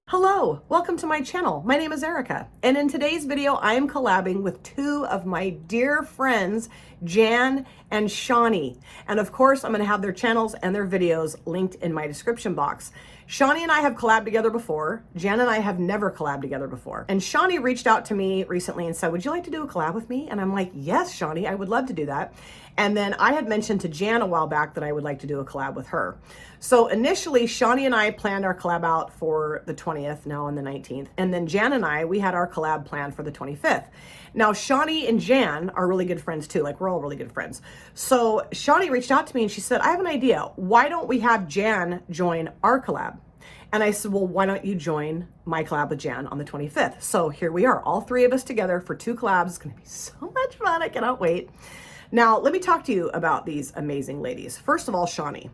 Hello, welcome to my channel. My name is Erica, and in today's video, I am collabing with two of my dear friends, Jan and Shani. And of course, I'm gonna have their channels and their videos linked in my description box. Shani and I have collabed together before. Jan and I have never collabed together before. And Shani reached out to me recently and said, would you like to do a collab with me? And I'm like, yes, Shani, I would love to do that. And then I had mentioned to Jan a while back that I would like to do a collab with her. So initially, Shani and I planned our collab out for the 20th, now on the 19th. And then Jan and I, we had our collab planned for the 25th. Now, Shani and Jan are really good friends too. Like, we're all really good friends. So Shani reached out to me and she said, I have an idea. Why don't we have Jan join our collab? And I said, well, why don't you join my collab with Jan on the 25th? So here we are, all three of us together for two collabs. It's gonna be so much fun, I cannot wait. Now, let me talk to you about these amazing ladies. First of all, Shani.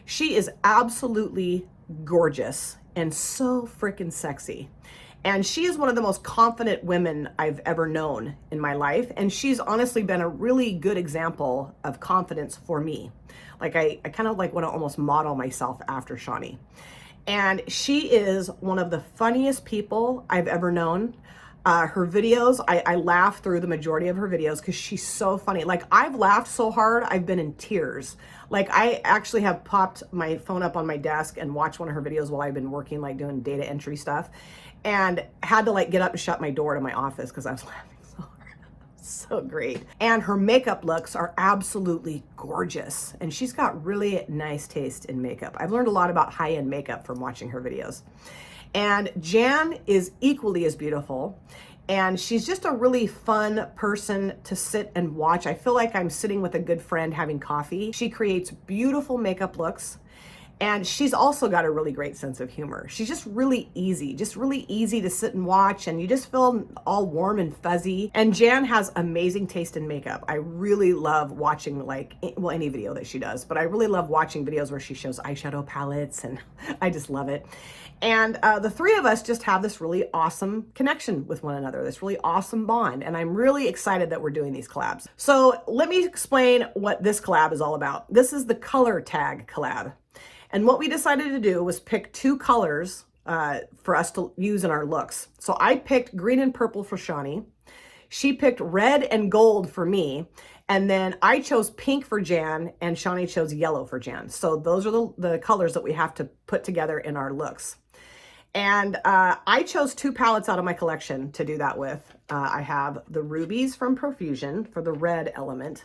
She is absolutely gorgeous and so freaking sexy. And she is one of the most confident women I've ever known in my life. And she's honestly been a really good example of confidence for me. Like I kind of like want to almost model myself after Shani. And she is one of the funniest people I've ever known. Her videos, I laugh through the majority of her videos because she's so funny. Like, I've laughed so hard, I've been in tears. Like, I actually have popped my phone up on my desk and watched one of her videos while I've been working, like doing data entry stuff, and had to like get up and shut my door to my office because I was laughing so hard. So great. And her makeup looks are absolutely gorgeous. And she's got really nice taste in makeup. I've learned a lot about high-end makeup from watching her videos. And Jan is equally as beautiful, and she's just a really fun person to sit and watch. I feel like I'm sitting with a good friend having coffee. She creates beautiful makeup looks, and she's also got a really great sense of humor. She's just really easy to sit and watch, and you just feel all warm and fuzzy. And Jan has amazing taste in makeup. I really love watching, like, well, any video that she does, but I really love watching videos where she shows eyeshadow palettes, and I just love it. And the three of us just have this really awesome connection with one another, this really awesome bond. And I'm really excited that we're doing these collabs. So let me explain what this collab is all about. This is the Color Tag Collab. And what we decided to do was pick two colors for us to use in our looks. So I picked green and purple for Shani. She picked red and gold for me. And then I chose pink for Jan, and Shani chose yellow for Jan. So those are the colors that we have to put together in our looks. And I chose two palettes out of my collection to do that with. I have the Rubies from Profusion for the red element.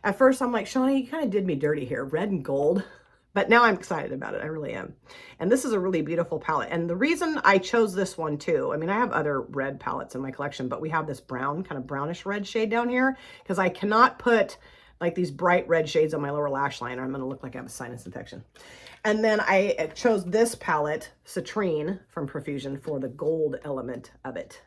At first I'm like, Shani, you kind of did me dirty here, red and gold. But now I'm excited about it, I really am. And this is a really beautiful palette. And the reason I chose this one too, I mean, I have other red palettes in my collection, but we have this brown, kind of brownish red shade down here, because I cannot put like these bright red shades on my lower lash line, or I'm gonna look like I have a sinus infection. And then I chose this palette, Citrine from Profusion, for the gold element of it.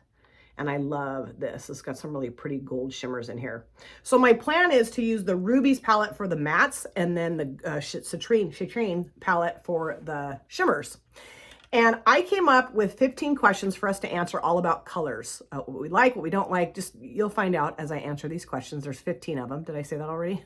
And I love this. It's got some really pretty gold shimmers in here. So my plan is to use the Rubies palette for the mattes, and then the Citrine palette for the shimmers. And I came up with 15 questions for us to answer all about colors. What we like, what we don't like, just you'll find out as I answer these questions. There's 15 of them. Did I say that already?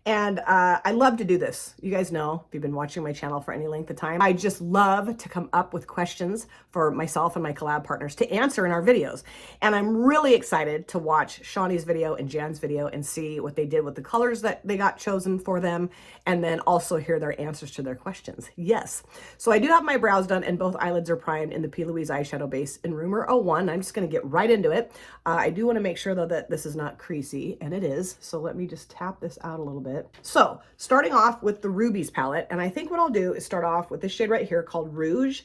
And I love to do this. You guys know, if you've been watching my channel for any length of time, I just love to come up with questions for myself and my collab partners to answer in our videos. And I'm really excited to watch Shani's video and Jan's video and see what they did with the colors that they got chosen for them, and then also hear their answers to their questions. Yes. So I do have my brows done, and both eyelids are primed in the P. Louise eyeshadow base in Rumor 01. I'm just going to get right into it. I do want to make sure, though, that this is not creasy, and it is. So let me just tap this out a little bit. So starting off with the Rubies palette, and I think what I'll do is start off with this shade right here called Rouge.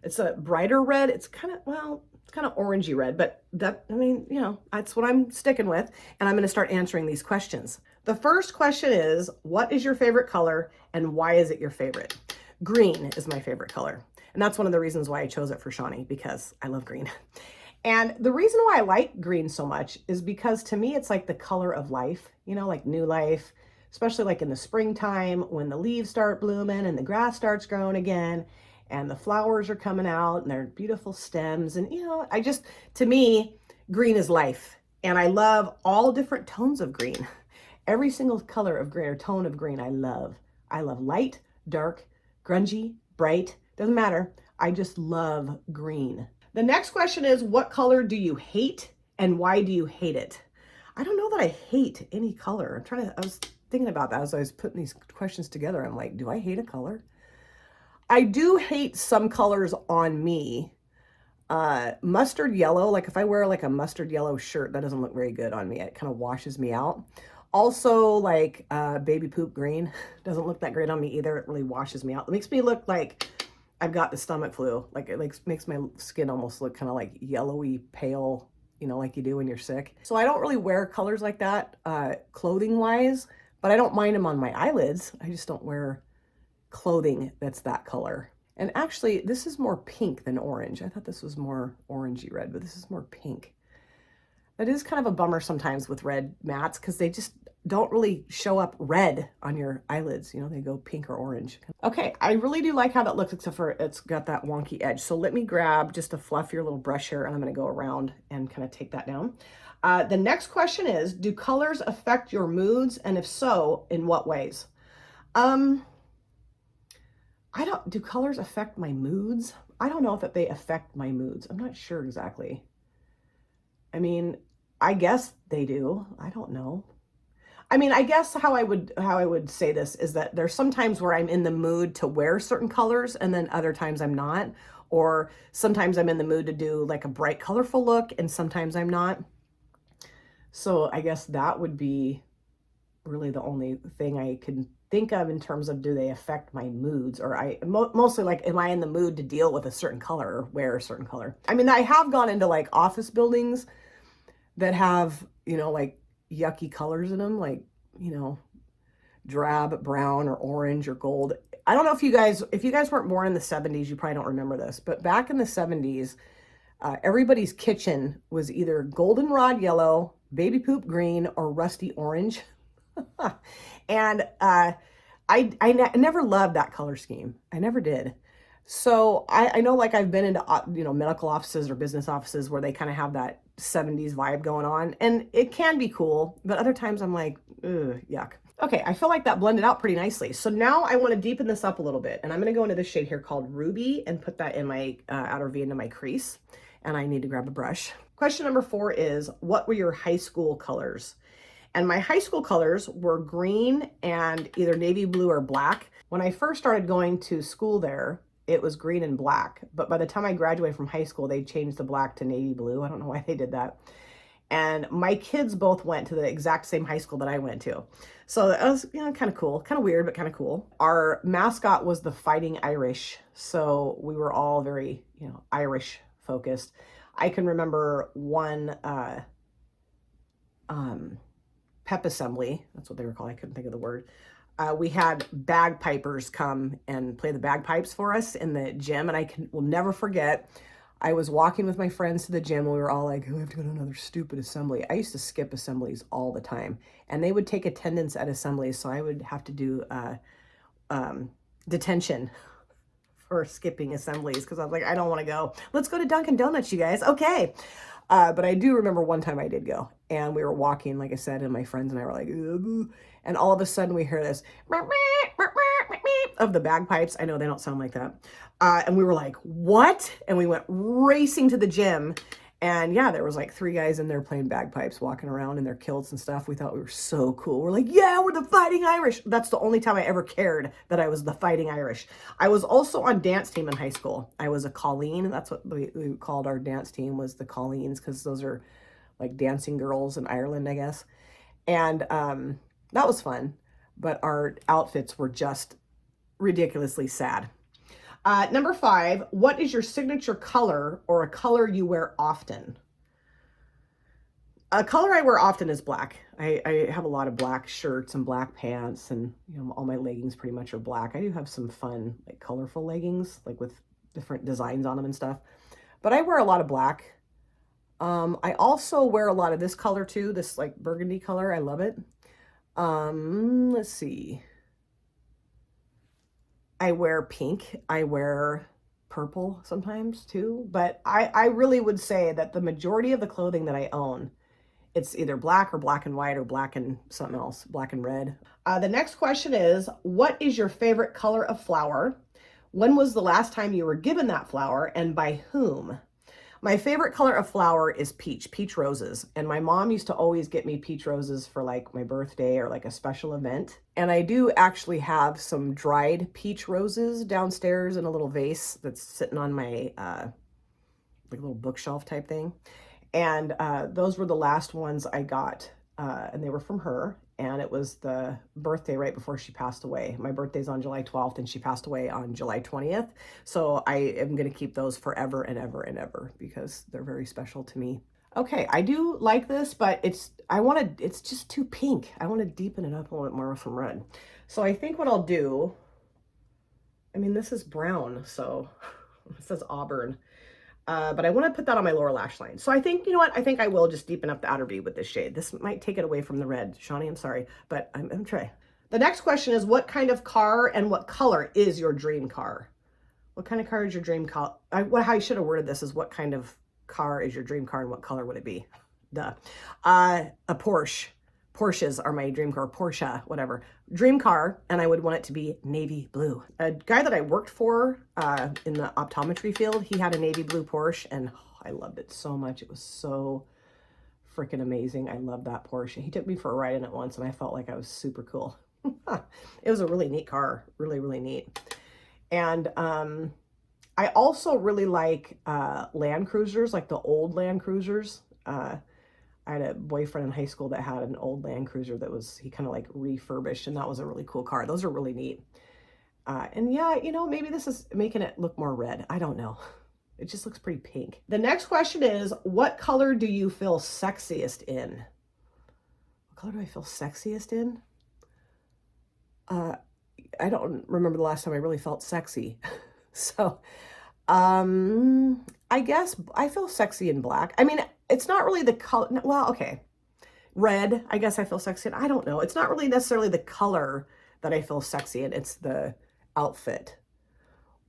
It's a brighter red. It's kind of, well, it's kind of orangey red, but that, I mean, you know, that's what I'm sticking with. And I'm going to start answering these questions. The first question is, what is your favorite color and why is it your favorite? Green is my favorite color. And that's one of the reasons why I chose it for Shani, because I love green. And the reason why I like green so much is because to me, it's like the color of life, you know, like new life, especially like in the springtime when the leaves start blooming and the grass starts growing again and the flowers are coming out and they're beautiful stems. And, you know, to me, green is life. And I love all different tones of green. Every single color of green or tone of green I love. I love light, dark, grungy, bright, doesn't matter. I just love green. The next question is, what color do you hate and why do you hate it? I don't know that I hate any color. I was thinking about that as I was putting these questions together. I'm like, do I hate a color? I do hate some colors on me. Mustard yellow, like if I wear like a mustard yellow shirt, that doesn't look very good on me. It kind of washes me out. Also, like baby poop green doesn't look that great on me either. It really washes me out. It makes me look like I've got the stomach flu. Like it makes my skin almost look kind of like yellowy pale, you know, like you do when you're sick. So I don't really wear colors like that clothing wise, but I don't mind them on my eyelids. I just don't wear clothing that's that color. And actually, this is more pink than orange. I thought this was more orangey red, but this is more pink. That is kind of a bummer sometimes with red mattes because they just don't really show up red on your eyelids. You know, they go pink or orange. Okay, I really do like how that looks, except for it's got that wonky edge. So let me grab just a fluffier little brush here, and I'm going to go around and kind of take that down. The next question is, do colors affect your moods? And if so, in what ways? Do colors affect my moods? I don't know if they affect my moods. I'm not sure exactly. I mean, I guess they do. I don't know. I mean, I guess how I would say this is that there's some times where I'm in the mood to wear certain colors and then other times I'm not. Or sometimes I'm in the mood to do like a bright, colorful look and sometimes I'm not. So I guess that would be really the only thing I can think of in terms of, do they affect my moods? Or mostly like, am I in the mood to deal with a certain color or wear a certain color? I mean, I have gone into like office buildings that have, you know, like yucky colors in them, like, you know, drab brown or orange or gold. I don't know if you guys weren't born in the 70s, you probably don't remember this, but back in the 70s, everybody's kitchen was either goldenrod yellow, baby poop green, or rusty orange. And I never loved that color scheme. I never did. So I know, like, I've been into, you know, medical offices or business offices where they kind of have that 70s vibe going on, and it can be cool, but other times I'm like, ugh, yuck. Okay, I feel like that blended out pretty nicely. So now I want to deepen this up a little bit, and I'm going to go into this shade here called Ruby and put that in my outer V into my crease, and I need to grab a brush. Question number 4 is, what were your high school colors? And my high school colors were green and either navy blue or black. When I first started going to school there, it was green and black. But by the time I graduated from high school, they changed the black to navy blue. I don't know why they did that. And my kids both went to the exact same high school that I went to. So that was, you know, kind of cool, kind of weird, but kind of cool. Our mascot was the Fighting Irish. So we were all very, you know, Irish focused. I can remember one pep assembly. That's what they were called. I couldn't think of the word. We had bagpipers come and play the bagpipes for us in the gym. And I will never forget, I was walking with my friends to the gym and we were all like, oh, I have to go to another stupid assembly. I used to skip assemblies all the time, and they would take attendance at assemblies. So I would have to do detention for skipping assemblies because I was like, I don't want to go. Let's go to Dunkin' Donuts, you guys. Okay. But I do remember one time I did go, and we were walking, like I said, and my friends and I were like, ugh. And all of a sudden we hear this of the bagpipes. I know they don't sound like that. And we were like, what? And we went racing to the gym. And yeah, there was like 3 guys in there playing bagpipes, walking around in their kilts and stuff. We thought we were so cool. We're like, yeah, we're the Fighting Irish. That's the only time I ever cared that I was the Fighting Irish. I was also on dance team in high school. I was a Colleen. That's what we called our dance team, was the Colleens, because those are like dancing girls in Ireland, I guess. And that was fun. But our outfits were just ridiculously sad. Number 5, what is your signature color or a color you wear often? A color I wear often is black. I have a lot of black shirts and black pants, and you know, all my leggings pretty much are black. I do have some fun, like colorful leggings, like with different designs on them and stuff. But I wear a lot of black. I also wear a lot of this color too, this like burgundy color. I love it. Let's see. I wear pink. I wear purple sometimes too. But I really would say that the majority of the clothing that I own It's either black or black and white or black and something else, black and red. The next question is, what is your favorite color of flower? When was the last time you were given that flower and by whom? My favorite color of flower is peach roses. And my mom used to always get me peach roses for like my birthday or like a special event. And I do actually have some dried peach roses downstairs in a little vase that's sitting on my like a little bookshelf type thing. And those were the last ones I got, and they were from her. And it was the birthday right before she passed away. My birthday's on July 12th and she passed away on July 20th. So I am going to keep those forever and ever and ever because they're very special to me. Okay, I do like this, but it's just too pink. I want to deepen it up a little bit more from red. So I think what I'll do, I mean, this is brown, so it says auburn. But I want to put that on my lower lash line. So I think, you know what? I think I will just deepen up the outer V with this shade. This might take it away from the red. Shani, I'm sorry, but I'm trying. The next question is, what kind of car and what color is your dream car? What kind of car is your dream car? How I should have worded this is, what kind of car is your dream car and what color would it be? Duh. A Porsche. Porsches are my dream car, Porsche, whatever. Dream car, and I would want it to be navy blue. A guy that I worked for in the optometry field, he had a navy blue Porsche, and I loved it so much. It was so freaking amazing. I loved that Porsche. He took me for a ride in it once, and I felt like I was super cool. It was a really neat car, really, really neat. And I also really like Land Cruisers, like the old Land Cruisers. I had a boyfriend in high school that had an old Land Cruiser that he kind of like refurbished, and that was a really cool car. Those are really neat. And yeah, you know, maybe this is making it look more red. I don't know. It just looks pretty pink. The next question is, what color do you feel sexiest in? What color do I feel sexiest in? I don't remember the last time I really felt sexy. So, I guess I feel sexy in black. I mean, it's not really the color. Well, okay. Red, I guess I feel sexy in. I don't know. It's not really necessarily the color that I feel sexy in. It's the outfit.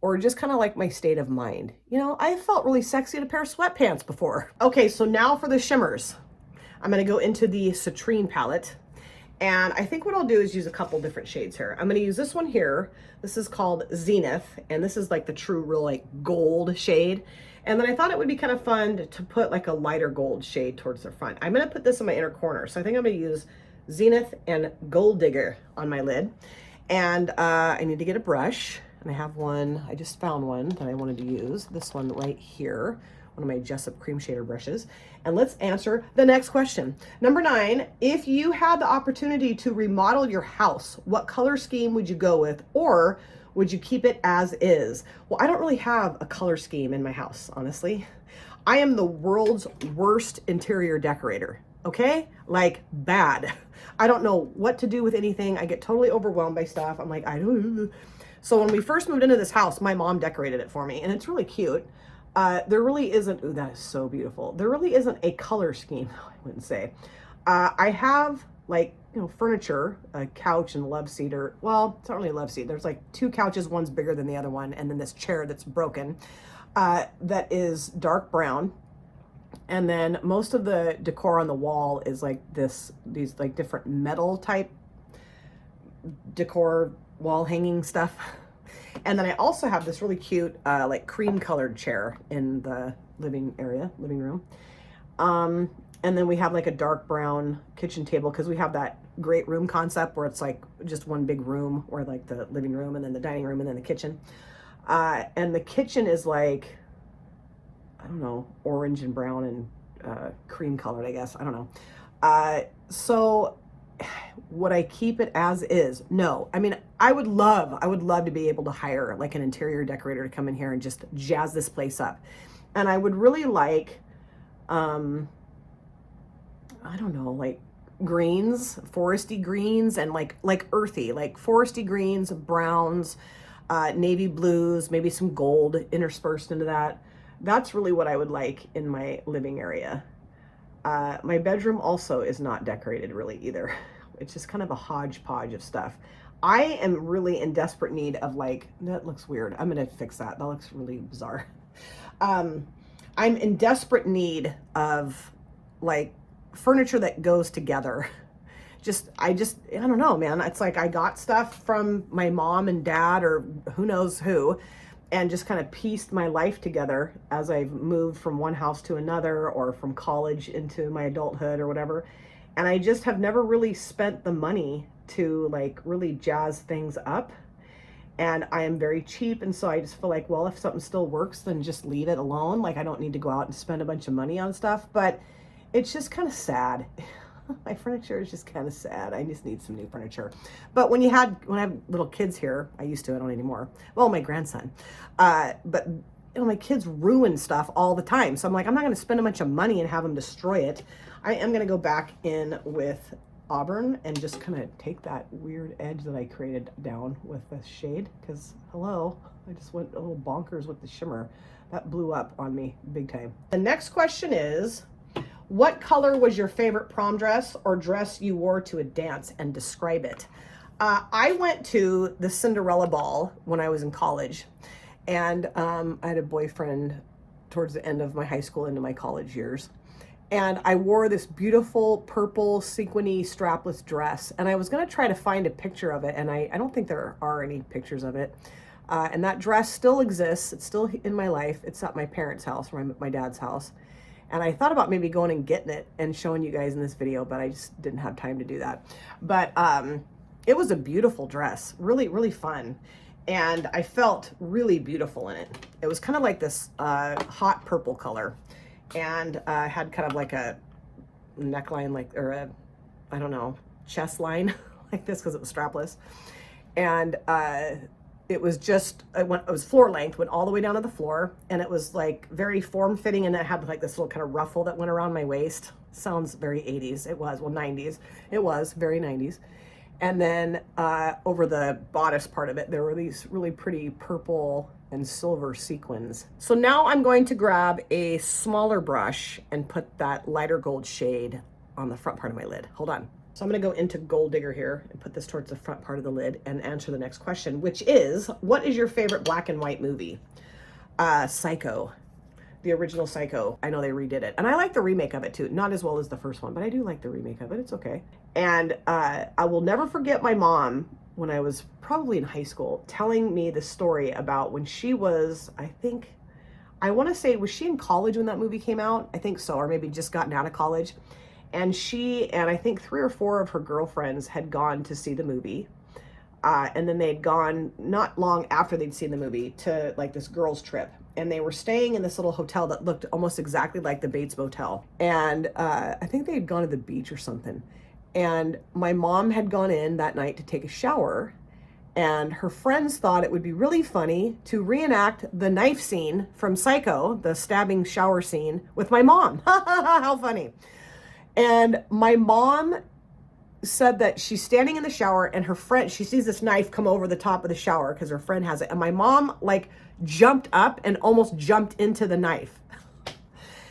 Or just kind of like my state of mind. You know, I felt really sexy in a pair of sweatpants before. Okay, so now for the shimmers. I'm going to go into the Citrine palette. And I think what I'll do is use a couple different shades here. I'm going to use this one here. This is called Zenith. And this is like the true real like gold shade. And then I thought it would be kind of fun to put like a lighter gold shade towards the front. I'm going to put this in my inner corner. So I think I'm going to use Zenith and Gold Digger on my lid. And I need to get a brush. And I have one, I just found one that I wanted to use. This one right here, one of my Jessup cream shader brushes. And let's answer the next question. Number 9, if you had the opportunity to remodel your house, what color scheme would you go with? Or would you keep it as is? Well, I don't really have a color scheme in my house, honestly. I am the world's worst interior decorator, okay? Like, bad. I don't know what to do with anything. I get totally overwhelmed by stuff. I'm like, I don't. So when we first moved into this house, my mom decorated it for me, and it's really cute. There really isn't, ooh, that is so beautiful. There really isn't a color scheme, I wouldn't say. I have like, you know, furniture, a couch and love seat, or, well, it's not really a love seat. There's like 2 couches, one's bigger than the other one, and then this chair that's broken, that is dark brown. And then most of the decor on the wall is like these like different metal type decor wall hanging stuff. And then I also have this really cute, like cream colored chair in the living room. And then we have like a dark brown kitchen table because we have that great room concept where it's like just one big room, or like the living room and then the dining room and then the kitchen. And the kitchen is like, I don't know, orange and brown and cream colored, I guess. I don't know. So would I keep it as is? No. I mean, I would love to be able to hire like an interior decorator to come in here and just jazz this place up. And I would really like, I don't know, like greens, foresty greens, and like earthy, like foresty greens, browns, navy blues, maybe some gold interspersed into that. That's really what I would like in my living area. My bedroom also is not decorated really either. It's just kind of a hodgepodge of stuff. I am really in desperate need of like, that looks weird. I'm going to fix that. That looks really bizarre. I'm in desperate need of like furniture that goes together. I don't know, man. It's like I got stuff from my mom and dad or who knows who, and just kind of pieced my life together as I've moved from one house to another or from college into my adulthood or whatever. And I just have never really spent the money to like really jazz things up. And I am very cheap. And so I just feel like, well, if something still works, then just leave it alone. Like I don't need to go out and spend a bunch of money on stuff, but it's just kind of sad. My furniture is just kind of sad. I just need some new furniture. But when I have little kids here, I used to, I don't anymore. Well, my grandson, but you know, my kids ruin stuff all the time. So I'm like, I'm not going to spend a bunch of money and have them destroy it. I am going to go back in with Auburn and just kind of take that weird edge that I created down with the shade. Because hello, I just went a little bonkers with the shimmer. That blew up on me big time. The next question is, what color was your favorite prom dress or dress you wore to a dance, and describe it? I went to the Cinderella ball when I was in college, and I had a boyfriend towards the end of my high school into my college years. And I wore this beautiful purple sequiny strapless dress, and I was going to try to find a picture of it, and I don't think there are any pictures of it. And that dress still exists. It's still in my life. It's at my parents' house, or my dad's house. And I thought about maybe going and getting it and showing you guys in this video, but I just didn't have time to do that. But it was a beautiful dress, really, really fun. And I felt really beautiful in it. It was kind of like this hot purple color, and had kind of like a neckline, I don't know, chest line like this, because it was strapless. And it was just, it was floor length, went all the way down to the floor, and it was like very form-fitting, and it had like this little kind of ruffle that went around my waist. Sounds very 80s. It was, well, 90s. It was very 90s. And then over the bodice part of it, there were these really pretty purple and silver sequins. So now I'm going to grab a smaller brush and put that lighter gold shade on the front part of my lid. Hold on. So I'm going to go into Gold Digger here and put this towards the front part of the lid and answer the next question, which is, what is your favorite black and white movie? Psycho. The original Psycho. I know they redid it. And I like the remake of it too. Not as well as the first one, but I do like the remake of it. It's okay. And I will never forget my mom, when I was probably in high school, telling me the story about when she was, I want to say, was she in college when that movie came out? I think so, or maybe just gotten out of college. And she and I think 3 or 4 of her girlfriends had gone to see the movie. And then they'd gone, not long after they'd seen the movie, to like this girls' trip. And they were staying in this little hotel that looked almost exactly like the Bates Motel. And I think they had gone to the beach or something. And my mom had gone in that night to take a shower. And her friends thought it would be really funny to reenact the knife scene from Psycho, the stabbing shower scene, with my mom. How funny. And my mom said that she's standing in the shower and her friend, she sees this knife come over the top of the shower because her friend has it. And my mom like jumped up and almost jumped into the knife.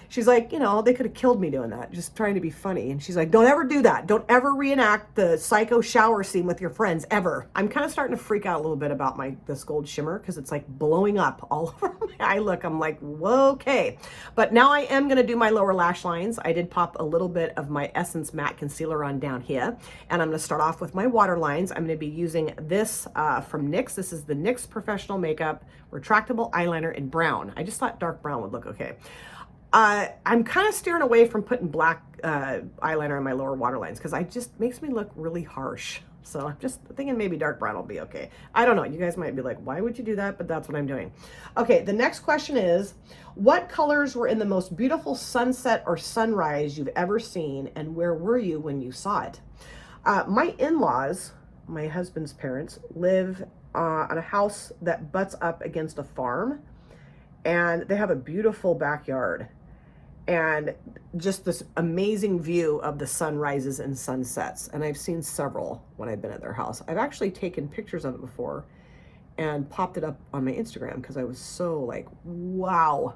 She's like, you know, they could have killed me doing that, just trying to be funny. And she's like, don't ever do that. Don't ever reenact the Psycho shower scene with your friends, ever. I'm kind of starting to freak out a little bit about this gold shimmer because it's like blowing up all over my eye look. I'm like, whoa, okay. But now I am going to do my lower lash lines. I did pop a little bit of my Essence Matte Concealer on down here. And I'm going to start off with my water lines. I'm going to be using this from NYX. This is the NYX Professional Makeup Retractable Eyeliner in brown. I just thought dark brown would look okay. I'm kind of steering away from putting black eyeliner on my lower waterlines because it just makes me look really harsh. So I'm just thinking maybe dark brown will be okay. I don't know. You guys might be like, why would you do that? But that's what I'm doing. Okay, the next question is, what colors were in the most beautiful sunset or sunrise you've ever seen, and where were you when you saw it? My in-laws, my husband's parents, live on a house that butts up against a farm, and they have a beautiful backyard. And just this amazing view of the sunrises and sunsets. And I've seen several when I've been at their house. I've actually taken pictures of it before and popped it up on my Instagram because I was so like, wow.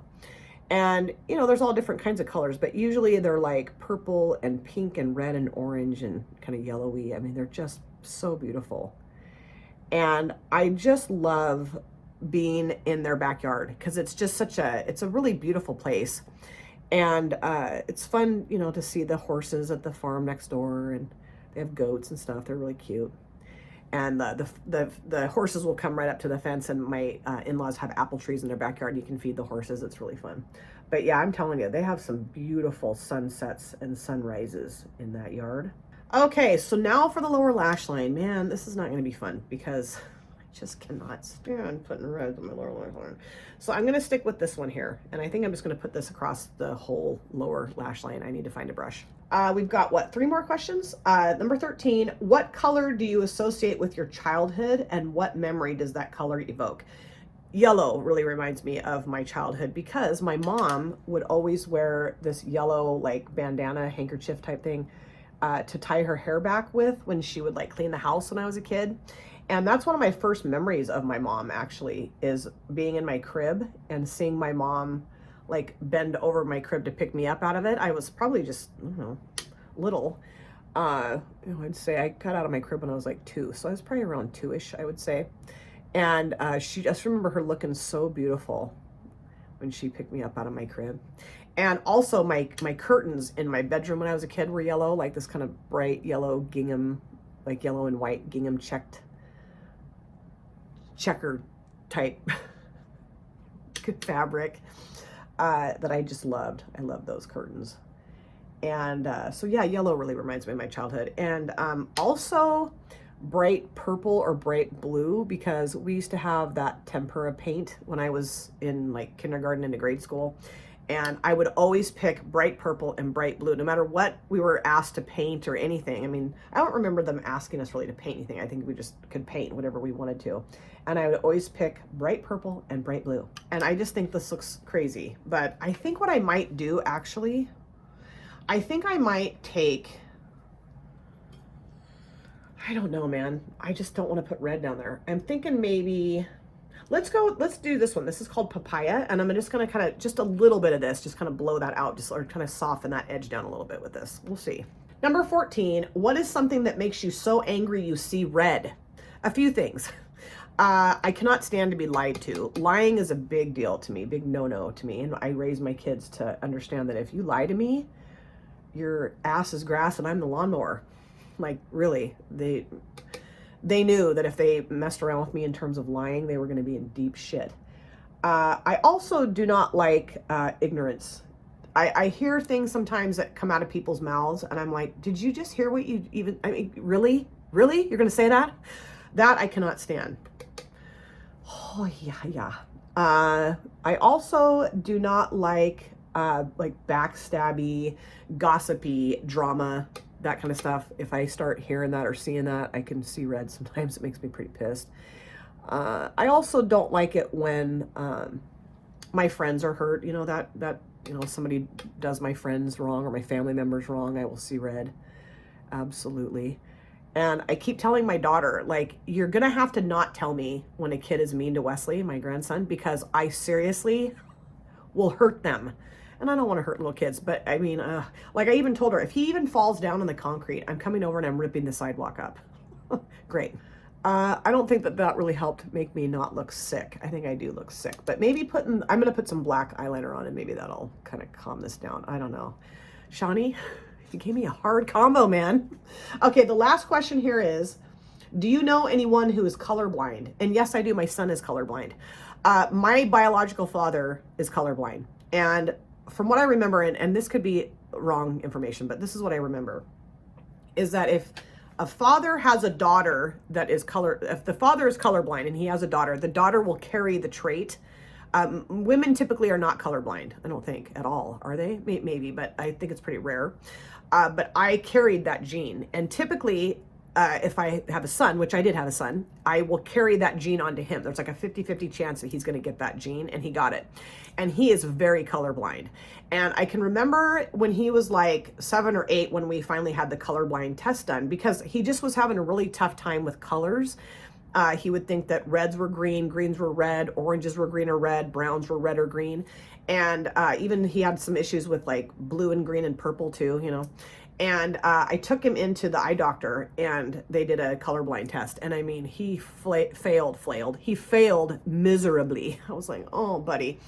And, you know, there's all different kinds of colors, but usually they're like purple and pink and red and orange and kind of yellowy. I mean, they're just so beautiful. And I just love being in their backyard because it's just it's a really beautiful place. And it's fun, you know, to see the horses at the farm next door, and they have goats and stuff. They're really cute. And the horses will come right up to the fence, and my in-laws have apple trees in their backyard. You can feed the horses. It's really fun. But yeah, I'm telling you, they have some beautiful sunsets and sunrises in that yard. Okay, so now for the lower lash line. Man, this is not going to be fun because I just cannot stand putting red on my lower lash line. So I'm going to stick with this one here, and I think I'm just going to put this across the whole lower lash line. I need to find a brush. We've got, what, 3 more questions? Number 13, what color do you associate with your childhood, and what memory does that color evoke? Yellow really reminds me of my childhood because my mom would always wear this yellow, like, bandana handkerchief type thing to tie her hair back with when she would, like, clean the house when I was a kid. And that's one of my first memories of my mom, actually, is being in my crib and seeing my mom, like, bend over my crib to pick me up out of it. I was probably just, I don't know, little. You know, I'd say I got out of my crib when I was like 2, so I was probably around 2-ish, I would say. And she just, remember her looking so beautiful when she picked me up out of my crib. And also my curtains in my bedroom when I was a kid were yellow, like this kind of bright yellow gingham, like yellow and white gingham checker type fabric that I just loved. I love those curtains. And so yeah, yellow really reminds me of my childhood. And also bright purple or bright blue, because we used to have that tempera paint when I was in like kindergarten into grade school. And I would always pick bright purple and bright blue, no matter what we were asked to paint or anything. I mean, I don't remember them asking us really to paint anything. I think we just could paint whatever we wanted to. And I would always pick bright purple and bright blue. And I just think this looks crazy. But I think what I might do, actually, I think I might take, I don't know, man. I just don't want to put red down there. I'm thinking maybe, let's do this one. This is called papaya, and I'm just going to kind of, just a little bit of this, just kind of blow that out, just or kind of soften that edge down a little bit with this. We'll see. Number 14, what is something that makes you so angry you see red? A few things. I cannot stand to be lied to. Lying is a big deal to me, big no-no to me, and I raise my kids to understand that if you lie to me, your ass is grass and I'm the lawnmower. Like, really, they knew that if they messed around with me in terms of lying, they were going to be in deep shit. I also do not like ignorance. I hear things sometimes that come out of people's mouths, and I'm like, did you just hear what you even, I mean, really? Really? You're going to say that? That I cannot stand. Oh, yeah. I also do not like backstabby, gossipy drama, that kind of stuff. If I start hearing that or seeing that, I can see red. Sometimes it makes me pretty pissed. I also don't like it when my friends are hurt. You know, that you know, somebody does my friends wrong or my family members wrong, I will see red. Absolutely. And I keep telling my daughter, like, you're gonna have to not tell me when a kid is mean to Wesley, my grandson, because I seriously will hurt them. And I don't want to hurt little kids, but I mean, like I even told her, if he even falls down on the concrete, I'm coming over and I'm ripping the sidewalk up. Great. I don't think that really helped make me not look sick. I think I do look sick, but maybe I'm going to put some black eyeliner on and maybe that'll kind of calm this down. I don't know. Shani, you gave me a hard combo, man. Okay, the last question here is, do you know anyone who is colorblind? And yes, I do. My son is colorblind. My biological father is colorblind. And from what I remember, and this could be wrong information, but this is what I remember, is that if a father has a daughter that is if the father is colorblind and he has a daughter, the daughter will carry the trait. Women typically are not colorblind, I don't think, at all, are they? Maybe, but I think it's pretty rare. But I carried that gene, and typically, if I have a son, which I did have a son, I will carry that gene onto him. There's like a 50-50 chance that he's going to get that gene, and he got it. And he is very colorblind. And I can remember when he was like 7 or 8 when we finally had the colorblind test done, because he just was having a really tough time with colors. He would think that reds were green, greens were red, oranges were green or red, browns were red or green. And even he had some issues with like blue and green and purple too, you know. And I took him into the eye doctor and they did a colorblind test. And I mean, he failed miserably. I was like, oh, buddy.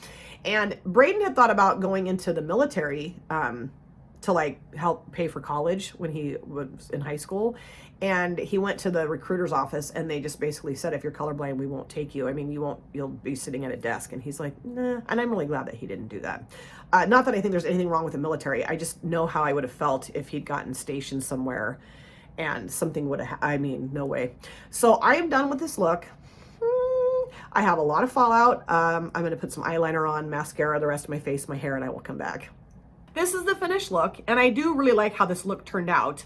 And Braden had thought about going into the military to like help pay for college when he was in high school. And he went to the recruiter's office and they just basically said, if you're colorblind, we won't take you. I mean, you'll be sitting at a desk. And he's like, nah. And I'm really glad that he didn't do that. Not that I think there's anything wrong with the military. I just know how I would have felt if he'd gotten stationed somewhere and something would have, I mean, no way. So I am done with this look. I have a lot of fallout. I'm going to put some eyeliner on, mascara, the rest of my face, my hair, and I will come back. This is the finished look, and I do really like how this look turned out.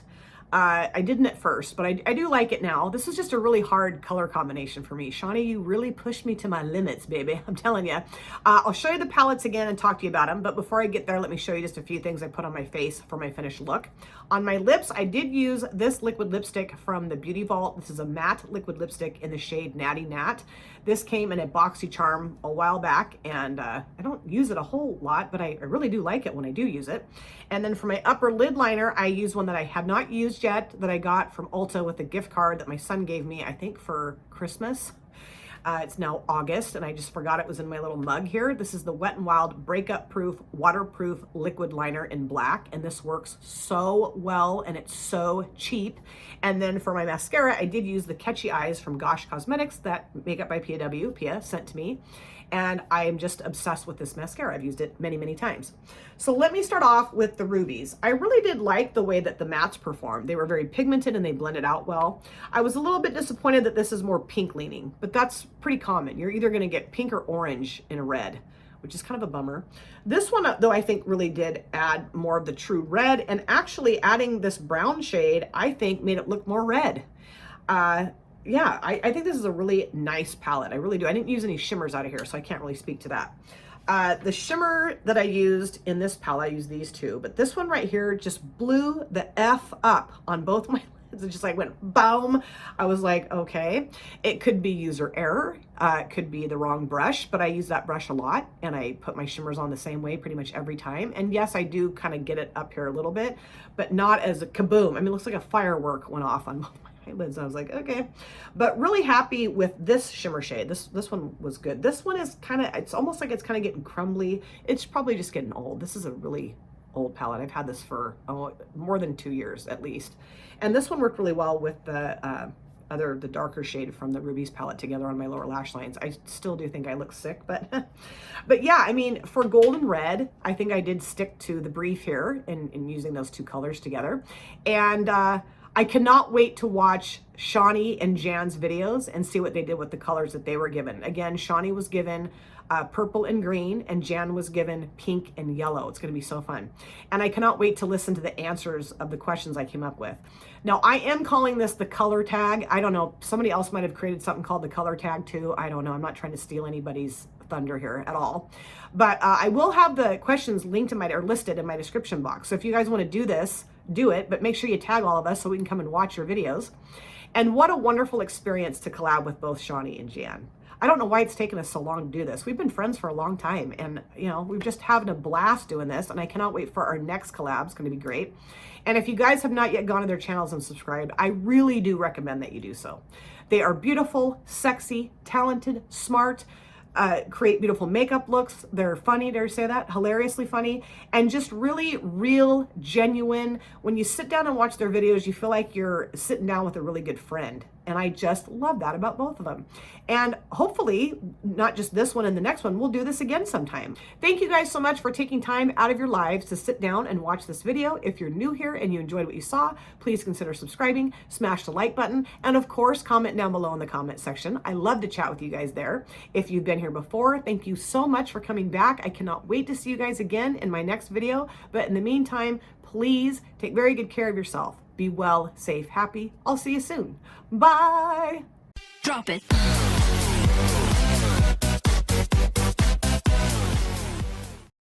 I didn't at first, but I do like it now. This is just a really hard color combination for me. Shani, you really pushed me to my limits, baby. I'm telling you. I'll show you the palettes again and talk to you about them, but before I get there, let me show you just a few things I put on my face for my finished look. On my lips, I did use this liquid lipstick from the Beauty Vault. This is a matte liquid lipstick in the shade Natty Nat. This came in a BoxyCharm a while back, and I don't use it a whole lot, but I really do like it when I do use it. And then for my upper lid liner, I use one that I have not used yet, that I got from Ulta with a gift card that my son gave me, I think for Christmas. It's now August, and I just forgot it was in my little mug here. This is the Wet n Wild Breakup Proof Waterproof Liquid Liner in black, and this works so well, and it's so cheap. And then for my mascara, I did use the Catchy Eyes from Gosh Cosmetics, that Makeup by Pia sent to me. And I am just obsessed with this mascara. I've used it many, many times. So let me start off with the Rubies. I really did like the way that the mattes performed. They were very pigmented and they blended out well. I was a little bit disappointed that this is more pink leaning, but that's pretty common. You're either gonna get pink or orange in a red, which is kind of a bummer. This one, though, I think really did add more of the true red, and actually adding this brown shade, I think made it look more red. Yeah, I think this is a really nice palette. I really do. I didn't use any shimmers out of here, so I can't really speak to that. The shimmer that I used in this palette, I used these two, but this one right here just blew the F up on both my lids. It just like went boom. I was like, okay, it could be user error. It could be the wrong brush, but I use that brush a lot, and I put my shimmers on the same way pretty much every time. And yes, I do kind of get it up here a little bit, but not as a kaboom. I mean, it looks like a firework went off on both my lids. I was like, okay, but really happy with this shimmer shade. This one was good. This one is kind of, it's almost like it's kind of getting crumbly. It's probably just getting old. This is a really old palette. I've had this for more than 2 years at least. And this one worked really well with the the darker shade from the Rubies palette together on my lower lash lines. I still do think I look sick, but but yeah, I mean, for golden red, I think I did stick to the brief here in using those two colors together. And I cannot wait to watch Shani and Jan's videos and see what they did with the colors that they were given. Again, Shani was given purple and green, and Jan was given pink and yellow. It's going to be so fun. And I cannot wait to listen to the answers of the questions I came up with. Now, I am calling this the color tag. I don't know. Somebody else might have created something called the color tag too. I don't know. I'm not trying to steal anybody's thunder here at all. But I will have the questions linked in or listed in my description box. So if you guys want to do this, do it, but make sure you tag all of us so we can come and watch your videos. And what a wonderful experience to collab with both Shani and Jan. I don't know why it's taken us so long to do this. We've been friends for a long time, and you know, we've just having a blast doing this, and I cannot wait for our next collab. It's going to be great. And if you guys have not yet gone to their channels and subscribed, I really do recommend that you do so. They are beautiful, sexy, talented, smart, create beautiful makeup looks. They're funny, dare I say that? Hilariously funny, and just really real, genuine. When you sit down and watch their videos, you feel like you're sitting down with a really good friend. And I just love that about both of them. And hopefully, not just this one and the next one, we'll do this again sometime. Thank you guys so much for taking time out of your lives to sit down and watch this video. If you're new here and you enjoyed what you saw, please consider subscribing, smash the like button, and of course, comment down below in the comment section. I love to chat with you guys there. If you've been here before, thank you so much for coming back. I cannot wait to see you guys again in my next video. But in the meantime, please take very good care of yourself. Be well, safe, happy. I'll see you soon. Bye. Drop it.